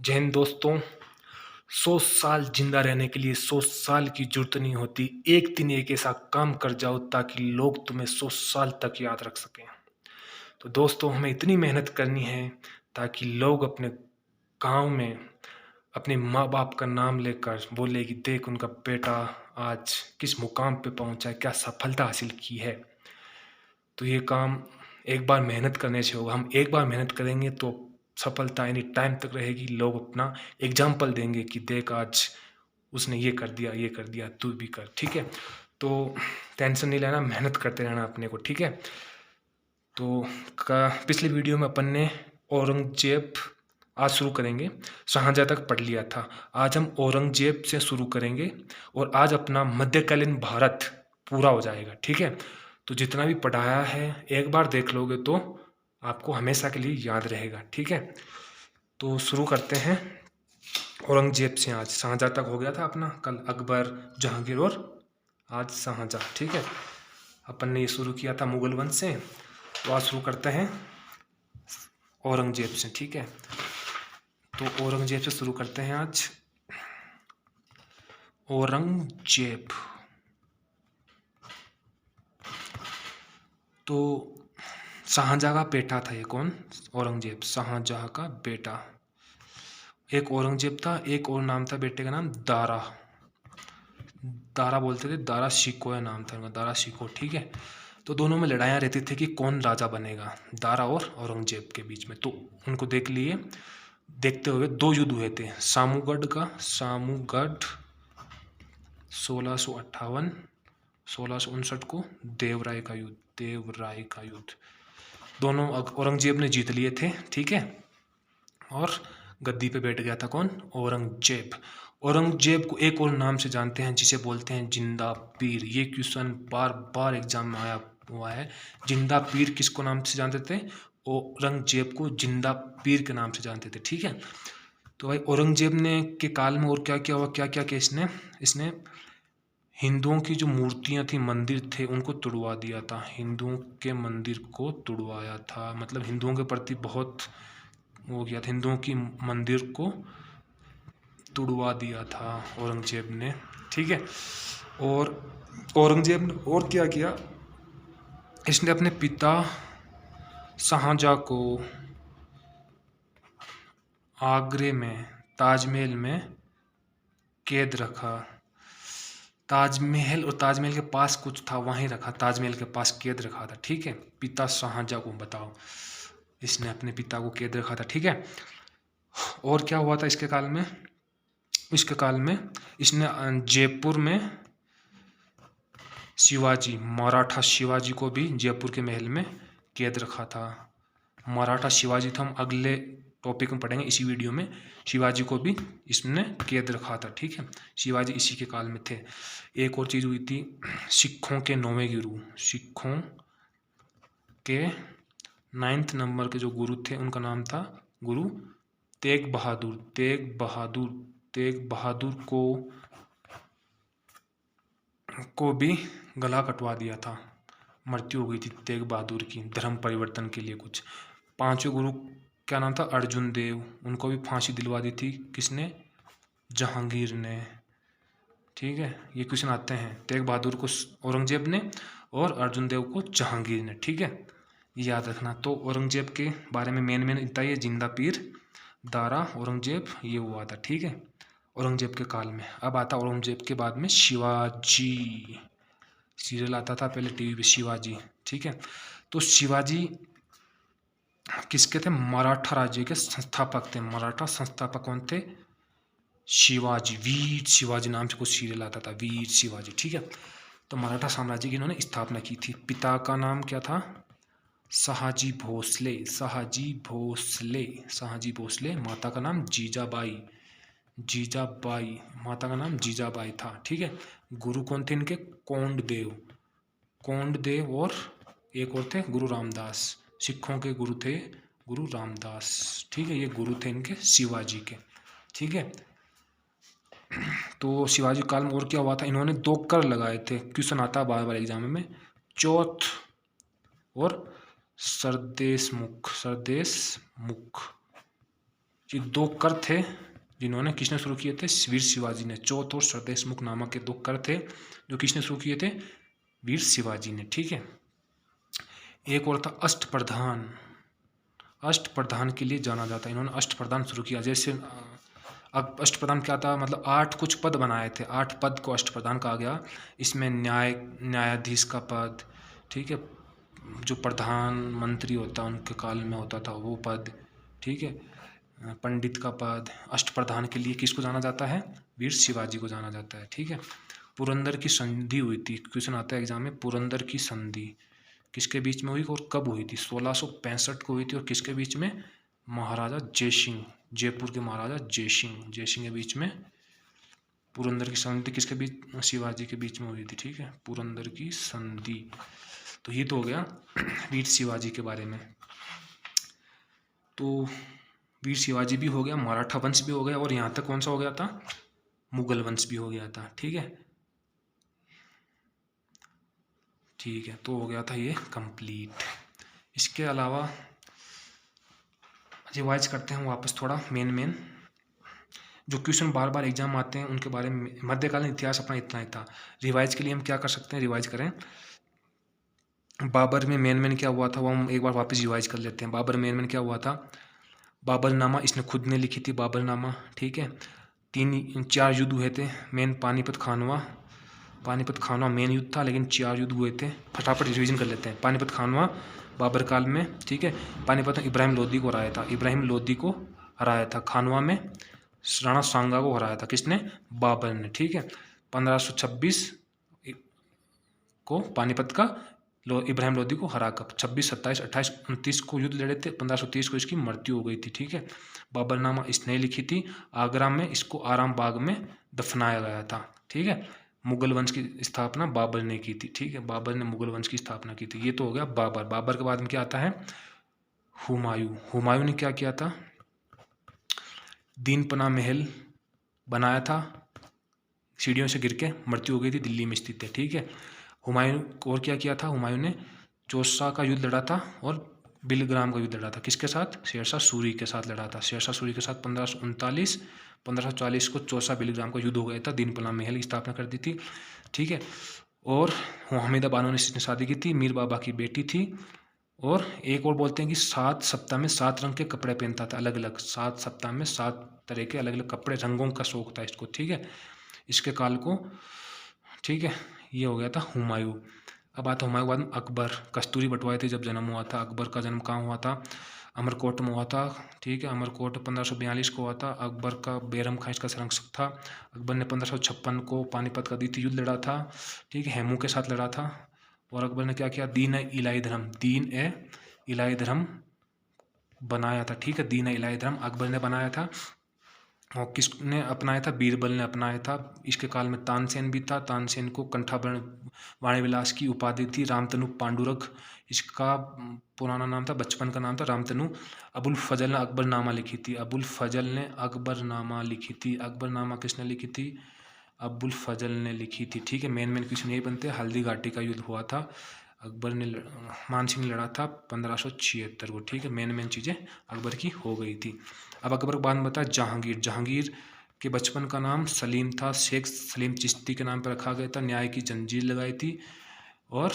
जय हिंद दोस्तों। 100 साल जिंदा रहने के लिए 100 साल की जरूरत नहीं होती। एक दिन एक ऐसा काम कर जाओ ताकि लोग तुम्हें 100 साल तक याद रख सकें। तो दोस्तों, हमें इतनी मेहनत करनी है ताकि लोग अपने गांव में अपने माँ बाप का नाम लेकर बोले कि देख उनका बेटा आज किस मुकाम पे पहुंचा है, क्या सफलता हासिल की है। तो ये काम एक बार मेहनत करने से होगा। हम एक बार मेहनत करेंगे तो सफलता एनी टाइम तक रहेगी। लोग अपना एग्जाम्पल देंगे कि देख आज उसने ये कर दिया, तू भी कर। ठीक है, तो टेंशन नहीं लेना, मेहनत करते रहना अपने को। ठीक है, तो पिछले वीडियो में अपन ने औरंगजेब आज शुरू करेंगे, शाहजहाँ तक पढ़ लिया था। आज हम औरंगजेब से शुरू करेंगे और आज अपना मध्यकालीन भारत पूरा हो जाएगा। ठीक है, तो जितना भी पढ़ाया है एक बार देख लोगे तो आपको हमेशा के लिए याद रहेगा। ठीक है, तो शुरू करते हैं औरंगजेब से। आज शाहजहाँ तक हो गया था अपना, कल अकबर, जहांगीर और आज शाहजहाँ। ठीक है, अपन ने ये शुरू किया था मुगल वंश से, तो आज शुरू करते हैं औरंगजेब से। ठीक है, तो औरंगजेब से शुरू करते हैं आज। औरंगजेब तो शाहजहाँ का बेटा था। ये कौन? औरंगजेब, शाहजहाँ का बेटा। एक औरंगजेब था, एक और नाम था बेटे का नाम दारा। दारा बोलते थे, दारा शिकोह नाम था उनका, दारा शिकोह। ठीक है, तो दोनों में लड़ाइयाँ रहती थी कि कौन राजा बनेगा, दारा और औरंगजेब के बीच में। तो उनको देखते हुए दो युद्ध हुए थे। सामूगढ़ 1658, 1659 को देवराय का युद्ध। दोनों औरंगजेब ने जीत लिए थे। ठीक है, और गद्दी पे बैठ गया था कौन? औरंगजेब। औरंगजेब को एक और नाम से जानते हैं जिसे बोलते हैं जिंदा पीर। ये क्वेश्चन बार बार एग्जाम में आया हुआ है। जिंदा पीर किसको नाम से जानते थे? औरंगजेब को जिंदा पीर के नाम से जानते थे। ठीक है, तो भाई औरंगजेब ने के काल में और क्या क्या हुआ, क्या क्या किया इसने हिंदुओं की जो मूर्तियां थी, मंदिर थे, उनको तुड़वा दिया था। हिंदुओं के मंदिर को तुड़वाया था, मतलब हिंदुओं के प्रति बहुत वो किया था। हिंदुओं की मंदिर को तुड़वा दिया था औरंगजेब ने। ठीक है, और औरंगजेब ने और क्या किया, इसने अपने पिता शाहजहाँ को आगरे में ताजमहल में कैद रखा। ताजमहल और ताजमहल के पास कुछ था वहीं रखा, ताजमहल के पास कैद रखा था। ठीक है, पिता शाहजहाँ को, बताओ, इसने अपने पिता को कैद रखा था। ठीक है, और क्या हुआ था इसके काल में? इसके काल में इसने जयपुर में शिवाजी, मराठा शिवाजी को भी जयपुर के महल में कैद रखा था। मराठा शिवाजी था, हम अगले टॉपिक में पढ़ेंगे इसी वीडियो में। शिवाजी को भी इसने कैद रखा था। ठीक है, शिवाजी इसी के काल में थे। एक और चीज़ हुई थी, सिखों के 9वें गुरु, सिखों के 9th नंबर के जो गुरु थे उनका नाम था गुरु तेग बहादुर। तेग बहादुर को भी गला कटवा दिया था, मृत्यु हो गई थी तेग बहादुर की धर्म परिवर्तन के लिए कुछ। 5वें गुरु क्या नाम था? अर्जुन देव, उनको भी फांसी दिलवा दी थी। किसने? जहांगीर ने। ठीक है, ये क्वेश्चन आते हैं, तेग बहादुर को औरंगजेब ने और अर्जुन देव को जहांगीर ने। ठीक है, ये याद रखना। तो औरंगजेब के बारे में मेन इतना ही, जिंदा पीर, दारा, औरंगजेब, ये हुआ था। ठीक है, औरंगजेब के काल में। अब आता औरंगजेब के बाद में शिवाजी। सीरियल आता था पहले टीवी पे, शिवाजी। ठीक है, तो शिवाजी किसके थे? मराठा राज्य के संस्थापक थे। मराठा संस्थापक कौन थे? शिवाजी, वीर शिवाजी नाम से कुछ सीरियल आता था, वीर शिवाजी। ठीक है, तो मराठा साम्राज्य की इन्होंने स्थापना की थी। पिता का नाम क्या था? शहाजी भोसले। शहाजी भोसले। माता का नाम जीजाबाई। माता का नाम जीजाबाई था। ठीक है, गुरु कौन थे इनके? कोंडदेव और एक और थे गुरु रामदास। सिखों के गुरु थे गुरु रामदास। ठीक है, ये गुरु थे इनके शिवाजी के। ठीक है, तो शिवाजी काल में और क्या हुआ था? इन्होंने 2 कर लगाए थे, क्वेश्चन आता है बार बार एग्जाम में, चौथ और सरदेश मुख। ये 2 कर थे जिन्होंने किसने शुरू किए थे, वीर शिवाजी ने। चौथ और सरदेशमुख नामक के 2 कर थे जो किसने शुरू किए थे, वीर शिवाजी ने। ठीक है, एक और था अष्टप्रधान। अष्टप्रधान के लिए जाना जाता है, इन्होंने अष्टप्रधान शुरू किया। जैसे अब अष्टप्रधान क्या था, मतलब 8 कुछ पद बनाए थे, 8 पद को अष्टप्रधान कहा गया। इसमें न्यायाधीश का पद, ठीक है, जो प्रधानमंत्री होता उनके काल में होता था वो पद, ठीक है, पंडित का पद। अष्टप्रधान के लिए किसको जाना जाता है, वीर शिवाजी को जाना जाता है। ठीक है, पुरंदर की संधि हुई थी, क्वेश्चन आता है एग्जाम में, पुरंदर की संधि किसके बीच में हुई और कब हुई थी, 1665 को हुई थी। और किसके बीच में, महाराजा जयसिंह, जयपुर के महाराजा जयसिंह के बीच में पुरंदर की संधि किसके बीच, शिवाजी के बीच में हुई थी। ठीक है, पुरंदर की संधि। तो ये तो हो गया वीर शिवाजी के बारे में। तो वीर शिवाजी भी हो गया, मराठा वंश भी हो गया, और यहाँ तक कौन सा हो गया था, मुगल वंश भी हो गया था। ठीक है, ठीक है, तो हो गया था ये कंप्लीट। इसके अलावा रिवाइज करते हैं वापस थोड़ा मेन जो क्वेश्चन बार बार एग्जाम आते हैं उनके बारे में। मध्यकालीन इतिहास अपना इतना ही था। रिवाइज के लिए हम क्या कर सकते हैं, रिवाइज करें। बाबर में मेन क्या हुआ था वो हम एक बार वापस रिवाइज कर लेते हैं। बाबर मेन क्या हुआ था, बाबरनामा इसने खुद ने लिखी थी, बाबरनामा। ठीक है, 4 युद्ध हुए थे मेन। पानीपत खानवा मेन युद्ध था, लेकिन 4 युद्ध हुए थे। फटाफट रिवीजन कर लेते हैं। पानीपत खानवा बाबर काल में, ठीक है। पानीपत में इब्राहिम लोदी को हराया था, इब्राहिम लोदी को हराया था। खानवा में राणा सांगा को हराया था, किसने, बाबर ने। ठीक है, 1526 को पानीपत का इब्राहिम लोदी को हराकर 26, 27, 28, 29 को युद्ध लड़े थे। 1530 को इसकी मृत्यु हो गई थी। ठीक है, बाबरनामा इसने लिखी थी। आगरा में इसको आराम बाग में दफनाया गया था। ठीक है, मुगल वंश की स्थापना बाबर ने की थी। ठीक है, बाबर ने मुगल वंश की स्थापना की थी। ये तो हो गया बाबर। बाबर के बाद में क्या आता है, हुमायूं। हुमायूं ने क्या किया था, दीन पनाह महल बनाया था, सीढ़ियों से गिर के मृत्यु हो गई थी, दिल्ली में स्थित है। ठीक है, हुमायूं और क्या किया था, हुमायूं ने चौसा का युद्ध लड़ा था और बिलग्राम का युद्ध लड़ा था। किसके साथ, शेरशाह सूरी के साथ लड़ा था। शेरशाह सूरी के साथ 1539, 1540 को चौसा बिलग्राम का युद्ध हो गया था। दीन पनाह महल की स्थापना कर दी थी। ठीक है, और हमीदा बानो ने शादी की थी, मीर बाबा की बेटी थी। और एक और बोलते हैं कि 7 सप्ताह में 7 रंग के कपड़े पहनता था, अलग अलग। 7 सप्ताह में 7 तरह के अलग अलग कपड़े, रंगों का शौक था इसको। ठीक है, इसके काल को। ठीक है, ये हो गया था हुमायूं। अब आता हुमायूं बाद में अकबर। कस्तूरी बंटवाई थी जब जन्म हुआ था। अकबर का जन्म कहाँ हुआ था, अमरकोट में हुआ था। ठीक है, अमरकोट 1542 को हुआ था। अकबर का बैरम खां इसका संरक्षक था। अकबर ने 1556 को पानीपत का द्वितीय युद्ध लड़ा था। ठीक है, हेमू के साथ लड़ा था। और अकबर ने क्या किया, दीन इलाही धर्म बनाया था। ठीक है, दीन इलाही धर्म अकबर ने बनाया था। और किसने अपनाया था, बीरबल ने अपनाया था। इसके काल में तानसेन भी था। तानसेन को कंठाभरण वाणीविलास की उपाधि थी। रामतनु पांडुरंग इसका पुराना नाम था, बचपन का नाम था रामतनु। अबुल फजल ने अकबरनामा लिखी थी। अबुल फजल ने अकबरनामा लिखी थी। अकबरनामा किसने लिखी थी, अबुल फजल ने लिखी थी। ठीक है, मेन क्वेश्चन यही बनते हैं। हल्दी घाटी का युद्ध हुआ था, अकबर ने मानसिंह लड़ा था 1576 को। ठीक है, मेन चीज़ें अकबर की हो गई थी। अब अकबर के बाद में बता जहांगीर। जहांगीर के बचपन का नाम सलीम था, शेख सलीम चिश्ती के नाम पर रखा गया था। न्याय की जंजीर लगाई थी। और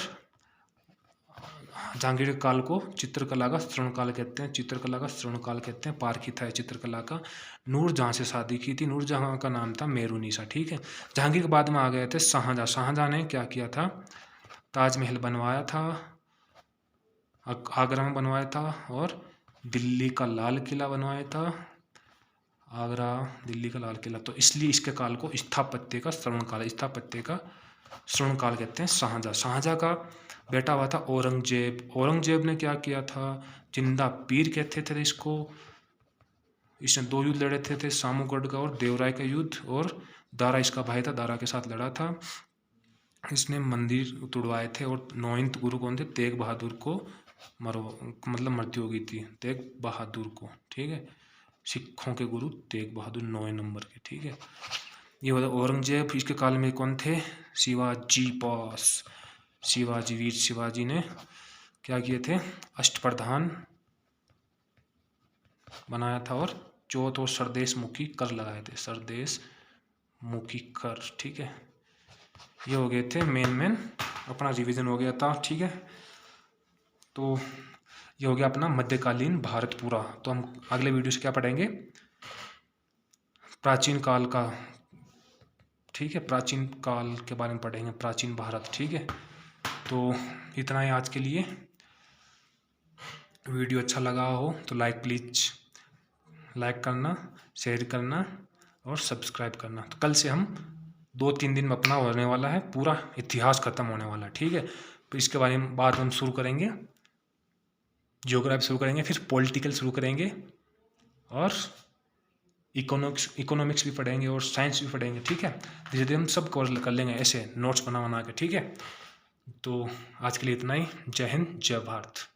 जहांगीर के काल को चित्रकला का स्वर्णकाल कहते हैं। चित्रकला का स्वर्णकाल कहते हैं, पारखी था चित्रकला का। नूरजहां से शादी की थी। नूरजहां का नाम था मेरुनिसा। ठीक है, जहांगीर के बाद में आ गए थे शाहजहां। शाहजहां ने क्या किया था, ताजमहल बनवाया था, आगरा में बनवाया था। और दिल्ली का लाल किला बनवाया था। आगरा, दिल्ली का लाल किला। तो इसलिए इसके काल को स्थापत्य का स्वर्णकाल कहते हैं। शाहजहां का बेटा हुआ था औरंगजेब। औरंगजेब ने क्या किया था, जिंदा पीर कहते थे इसको। इसने 2 युद्ध लड़े थे, सामूगढ़ का और देवराय का युद्ध। और दारा इसका भाई था, दारा के साथ लड़ा था। इसने मंदिर तोड़वाए थे। और 9th गुरु कौन थे, तेग बहादुर को मृत्यु हो गई थी, तेग बहादुर को। ठीक है, सिखों के गुरु तेग बहादुर 9 नंबर के। ठीक है, ये होता औरंगजेब। इसके काल में कौन थे, शिवाजी, वीर शिवाजी ने क्या किए थे, अष्टप्रधान बनाया था और चौथ और सरदेशमुखी कर लगाए थे, सरदेशमुखी कर। ठीक है, ये हो गए थे मेन अपना रिवीजन हो गया था। ठीक है, तो ये हो गया अपना मध्यकालीन भारत पूरा। तो हम अगले वीडियो से क्या पढ़ेंगे, प्राचीन काल का। ठीक है, प्राचीन काल के बारे में पढ़ेंगे, प्राचीन भारत। ठीक है, तो इतना ही आज के लिए। वीडियो अच्छा लगा हो तो प्लीज़ लाइक करना, शेयर करना और सब्सक्राइब करना। तो कल से हम 2-3 दिन में अपना होने वाला है, पूरा इतिहास खत्म होने वाला है। ठीक है, तो इसके बारे में बात हम शुरू करेंगे, ज्योग्राफी शुरू करेंगे, फिर पॉलिटिकल शुरू करेंगे और इकोनॉमिक्स भी पढ़ेंगे और साइंस भी पढ़ेंगे। ठीक है, धीरे धीरे हम सब कवर कर लेंगे ऐसे नोट्स बना के। ठीक है, तो आज के लिए इतना ही। जय हिंद, जय भारत।